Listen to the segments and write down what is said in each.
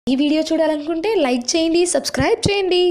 ఈ వీడియో చూడాలనుకుంటే లైక్ చేయండి, సబ్స్క్రైబ్ చేయండి.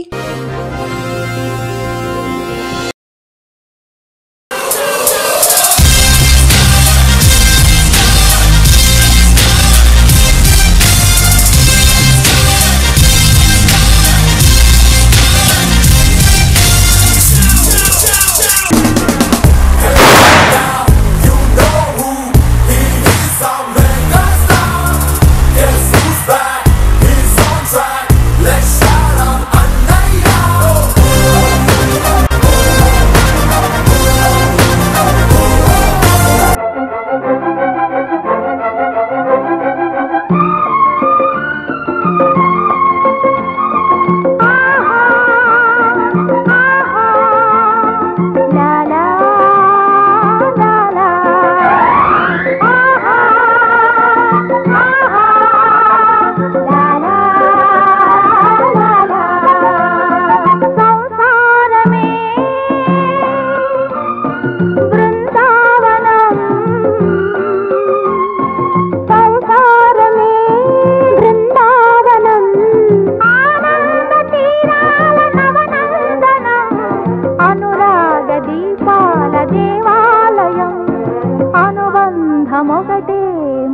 ఒకటే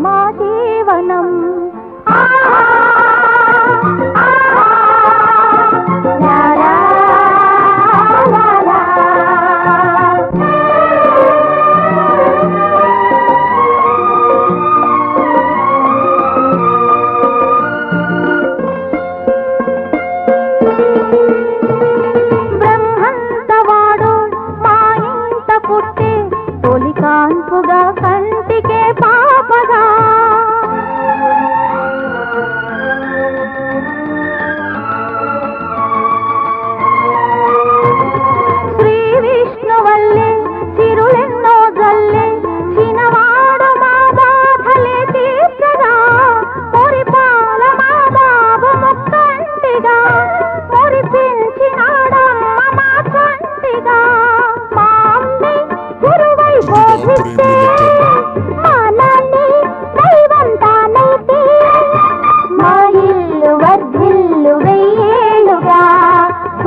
మా జీవనం బ్రహ్మంతవాడు మా ఇంట పుట్టి తొలి కాన్పుగా కంటికే పాపగా శ్రీ విష్ణువల్లే తిరులెన్నో జల్లే చిన్నవాడు మా బాధలే తీర్చగా మురిపాల మా బాబు ముక్కంటిగా మురిపించినాడమ్మ మా కంటిగా మా అమ్మి గురువై బోధిస్తే మా నాన్ని దైవం తానైతే మా ఇల్లు వర్ధిల్లు వెయ్యేళ్ళుగా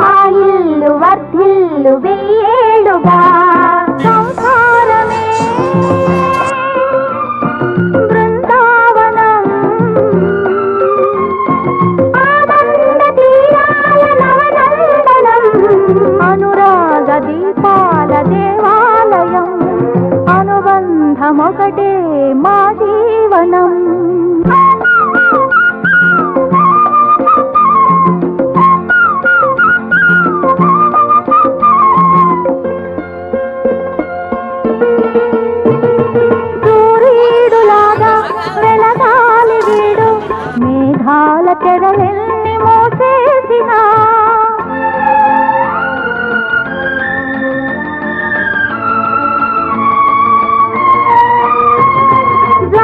మా ఇల్లు వర్ధిల్లు వెయ్యేళ్ళుగా సంసారమే బృందావనం ఆనంద తీరాల నవనందనం అనురాగ దీపాల దేవాలయం అనుబంధమొకటే మా జీవనం సూర్యుడులాగా వెలగాలి వీడు మేఘాల తెరలెన్ని మోసేసినా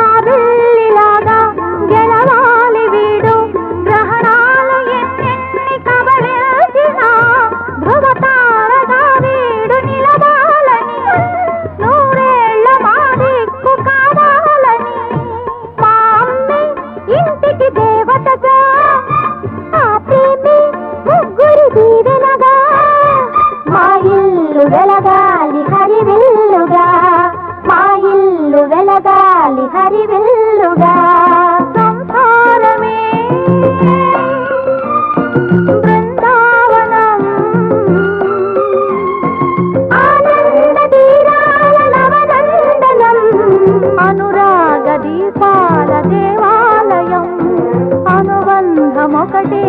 జాబిల్లిలాగా గెలవాలి వీడు గ్రహణాలు ఎన్నెన్ని కబళించినా ధ్రువతారగా వీడు నిలవాలని నూరేళ్ల మా దిక్కు కావాలని మా అమ్మి ఇంటికి దేవతగా ఆ ప్రేమి ముగ్గురి దీవెనగా మా ఇల్లు వెలగాలి హరివిల్లుగా మా ఇల్లు వెలగాలి హరివిల్లుగా సంసారమే బృందావనం ఆనంద తీరాల నవనందనం అనురాగ దీపాల దేవాలయం అనుబంధమొకటే